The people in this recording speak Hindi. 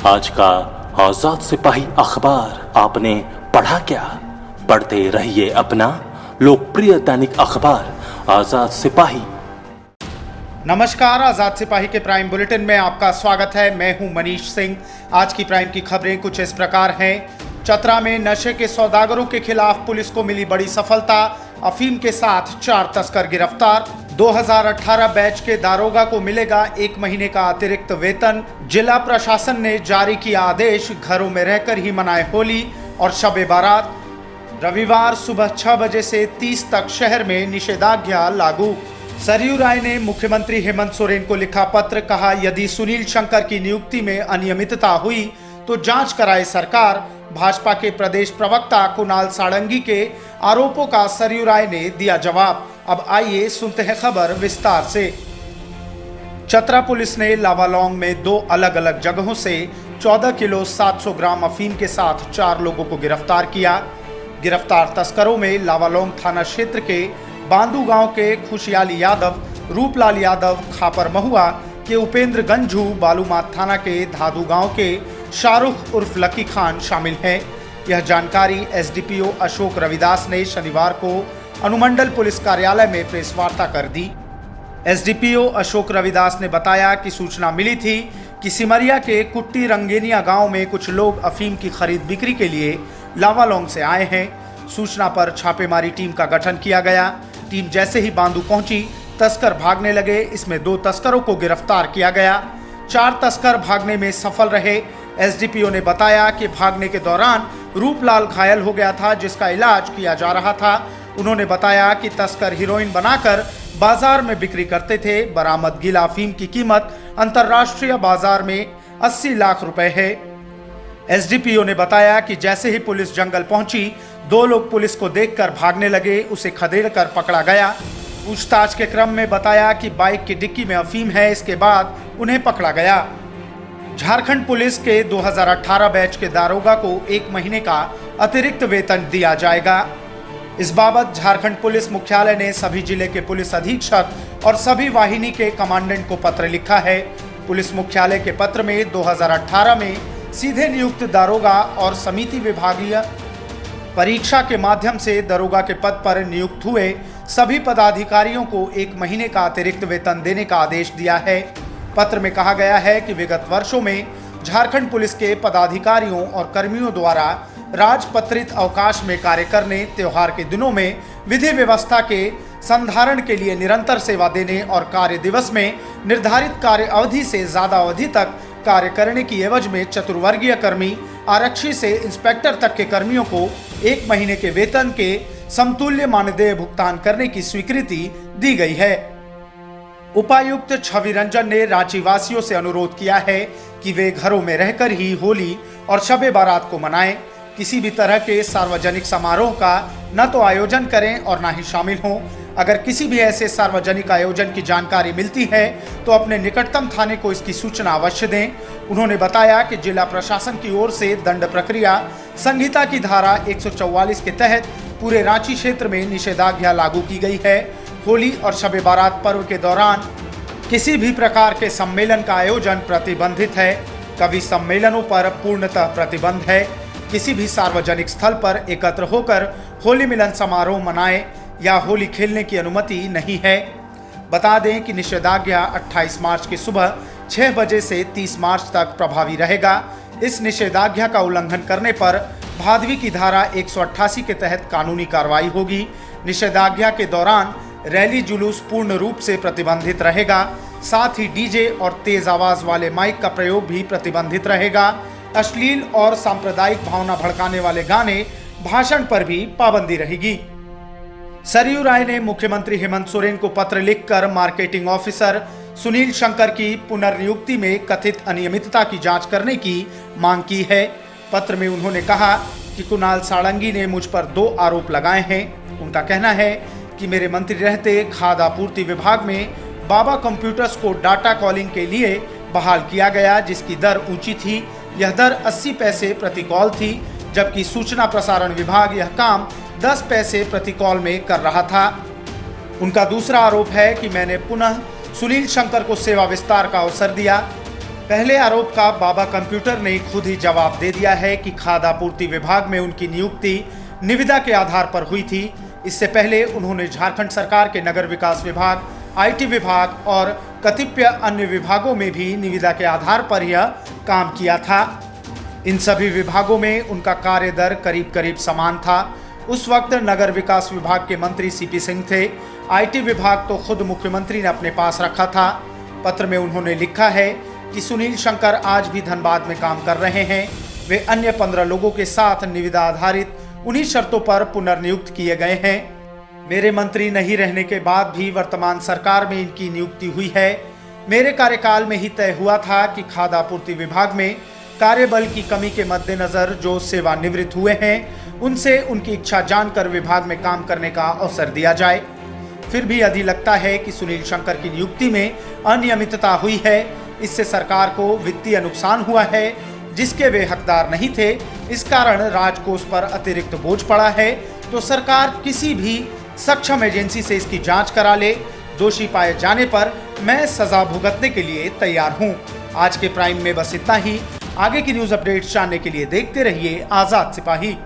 आज का आजाद सिपाही अखबार आपने पढ़ा क्या? पढ़ते रहिए अपना लोकप्रिय दैनिक अखबार आजाद सिपाही। नमस्कार, आजाद सिपाही के प्राइम बुलेटिन में आपका स्वागत है। मैं हूं मनीष सिंह। आज की प्राइम की खबरें कुछ इस प्रकार हैं। चतरा में नशे के सौदागरों के खिलाफ पुलिस को मिली बड़ी सफलता। अफीम के साथ 4 तस्कर गिरफ्तार। 2018 बैच के दारोगा को मिलेगा 1 महीने का अतिरिक्त वेतन। जिला प्रशासन ने जारी किया आदेश, घरों में रहकर ही मनाए होली और शब बारात। रविवार सुबह 6 बजे से 30 तक शहर में निषेधाज्ञा लागू। सरयू राय ने मुख्यमंत्री हेमंत सोरेन को लिखा पत्र, कहा यदि सुनील शंकर की नियुक्ति में अनियमितता हुई तो जांच कराए सरकार। भाजपा के प्रदेश प्रवक्ता कुणाल सारंगी के आरोपों का सरयू राय ने दिया जवाब। अब आइए सुनते हैं खबर विस्तार से। चतरा पुलिस ने लावालौंग में 2 अलग अलग जगहों से 14 किलो 700 ग्राम अफीम के साथ 4 लोगों को गिरफ्तार किया। गिरफ्तार तस्करों में लावालौंग थाना क्षेत्र के बांदू गांव के खुशियाली यादव, रूपलाल यादव, खापर महुआ के उपेंद्र गंझू, बालूमाथ थाना के धादू गांव के शाहरुख उर्फ लकी खान शामिल हैं। यह जानकारी एसडीपीओ अशोक रविदास ने शनिवार को अनुमंडल पुलिस कार्यालय में प्रेस वार्ता कर दी। एसडीपीओ अशोक रविदास ने बताया कि सूचना मिली थी कि सिमरिया के कुट्टी रंगेनिया गांव में कुछ लोग अफीम की खरीद बिक्री के लिए लावालौंग से आए हैं। सूचना पर छापेमारी टीम का गठन किया गया। टीम जैसे ही बांदू पहुंची, तस्कर भागने लगे। इसमें 2 तस्करों को गिरफ्तार किया गया। 4 तस्कर भागने में सफल रहे। एसडीपीओ ने बताया कि भागने के दौरान रूपलाल घायल हो गया था, जिसका इलाज किया जा रहा था। उन्होंने बताया कि तस्कर हीरोइन बनाकर बाजार में बिक्री करते थे। बरामद गीला अफीम की कीमत अंतर्राष्ट्रीय बाजार में 80 लाख रुपए है। एसडीपीओ ने बताया कि जैसे ही पुलिस जंगल पहुंची, 2 लोग पुलिस को देखकर भागने लगे। उसे खदेड़कर पकड़ा गया। पूछताछ के क्रम में बताया कि बाइक की डिक्की में अफीम है। इसके बाद उन्हें पकड़ा गया। झारखंड पुलिस के 2018 बैच के दारोगा को 1 महीने का अतिरिक्त वेतन दिया जाएगा। इस बाबत झारखंड पुलिस मुख्यालय ने सभी जिले के पुलिस अधीक्षक और सभी वाहिनी के कमांडेंट को पत्र लिखा है। पुलिस मुख्यालय के पत्र में 2018 में सीधे नियुक्त दारोगा और समिति विभागीय परीक्षा के माध्यम से दरोगा के पद पर नियुक्त हुए सभी पदाधिकारियों को 1 महीने का अतिरिक्त वेतन देने का आदेश दिया है। पत्र में कहा गया है कि विगत वर्षों में झारखंड पुलिस के पदाधिकारियों और कर्मियों द्वारा राजपत्रित अवकाश में कार्य करने, त्योहार के दिनों में विधि व्यवस्था के संधारण के लिए निरंतर सेवा देने और कार्य दिवस में निर्धारित कार्य अवधि से ज्यादा अवधि तक कार्य करने की एवज में चतुर्वर्गीय कर्मी, आरक्षी से इंस्पेक्टर तक के कर्मियों को 1 महीने के वेतन के समतुल्य मानदेय भुगतान करने की स्वीकृति दी गई है। उपायुक्त छवि रंजन ने रांची वासियों से अनुरोध किया है कि वे घरों में रहकर ही होली और शबे बारात को मनाएं। किसी भी तरह के सार्वजनिक समारोह का न तो आयोजन करें और न ही शामिल हों। अगर किसी भी ऐसे सार्वजनिक आयोजन की जानकारी मिलती है तो अपने निकटतम थाने को इसकी सूचना अवश्य दें। उन्होंने बताया कि जिला प्रशासन की ओर से दंड प्रक्रिया संहिता की धारा 144 के तहत पूरे रांची क्षेत्र में निषेधाज्ञा लागू की गई है। होली और शबे बारात पर्व के दौरान किसी भी प्रकार के सम्मेलन का आयोजन प्रतिबंधित है। कवि सम्मेलनों पर पूर्णतः प्रतिबंध है। किसी भी सार्वजनिक स्थल पर एकत्र होकर होली मिलन समारोह मनाएं या होली खेलने की अनुमति नहीं है। बता दें कि निषेधाज्ञा 28 मार्च की सुबह 6 बजे से 30 मार्च तक प्रभावी रहेगा। इस निषेधाज्ञा का उल्लंघन करने पर भादवी की धारा 188 के तहत कानूनी कार्रवाई होगी। निषेधाज्ञा के दौरान रैली जुलूस पूर्ण रूप से प्रतिबंधित रहेगा। साथ ही डीजे और तेज आवाज वाले माइक का प्रयोग भी प्रतिबंधित रहेगा। अश्लील और सांप्रदायिक भावना भड़काने वाले गाने, भाषण पर भी पाबंदी रहेगी। सरयू राय ने मुख्यमंत्री हेमंत सोरेन को पत्र लिखकर मार्केटिंग ऑफिसर सुनील शंकर की पुनर्नियुक्ति में कथित अनियमितता की जांच करने की मांग की है। पत्र में उन्होंने कहा कि कुणाल सारंगी ने मुझ पर 2 आरोप लगाए हैं। उनका कहना है कि मेरे मंत्री रहते खाद्य आपूर्ति विभाग में बाबा कंप्यूटर्स को डाटा कॉलिंग के लिए बहाल किया गया, जिसकी दर ऊंची थी। यह दर 80 पैसे प्रति कॉल थी, जबकि सूचना प्रसारण विभाग यह काम 10 पैसे प्रति कॉल में कर रहा था। उनका दूसरा आरोप है कि मैंने पुनः सुनील शंकर को सेवा विस्तार का अवसर दिया। पहले आरोप का बाबा कंप्यूटर ने खुद ही जवाब दे दिया है कि खाद्य आपूर्ति विभाग में उनकी नियुक्ति निविदा के आधार पर हुई थी। इससे पहले उन्होंने झारखंड सरकार के नगर विकास विभाग, आईटी विभाग और कतिपय अन्य विभागों में भी निविदा के आधार पर यह काम किया था। इन सभी विभागों में उनका कार्य दर करीब करीब समान था। उस वक्त नगर विकास विभाग के मंत्री सीपी सिंह थे। आईटी विभाग तो खुद मुख्यमंत्री ने अपने पास रखा था। पत्र में उन्होंने लिखा है कि सुनील शंकर आज भी धनबाद में काम कर रहे हैं। वे अन्य 15 लोगों के साथ निविदा आधारित उन्हीं शर्तों पर पुनर्नियुक्त किए गए हैं। मेरे मंत्री नहीं रहने के बाद भी वर्तमान सरकार में इनकी नियुक्ति हुई है। मेरे कार्यकाल में ही तय हुआ था कि खाद्य आपूर्ति विभाग में कार्यबल की कमी के मद्देनजर जो सेवानिवृत्त हुए हैं उनसे उनकी इच्छा जानकर विभाग में काम करने का अवसर दिया जाए। फिर भी यदि लगता है कि सुनील शंकर की नियुक्ति में अनियमितता हुई है, इससे सरकार को वित्तीय नुकसान हुआ है जिसके वे हकदार नहीं थे, इस कारण राजकोष पर अतिरिक्त बोझ पड़ा है, तो सरकार किसी भी सक्षम एजेंसी से इसकी जांच करा ले। दोषी पाए जाने पर मैं सजा भुगतने के लिए तैयार हूं। आज के प्राइम में बस इतना ही। आगे की न्यूज अपडेट्स जानने के लिए देखते रहिए आजाद सिपाही।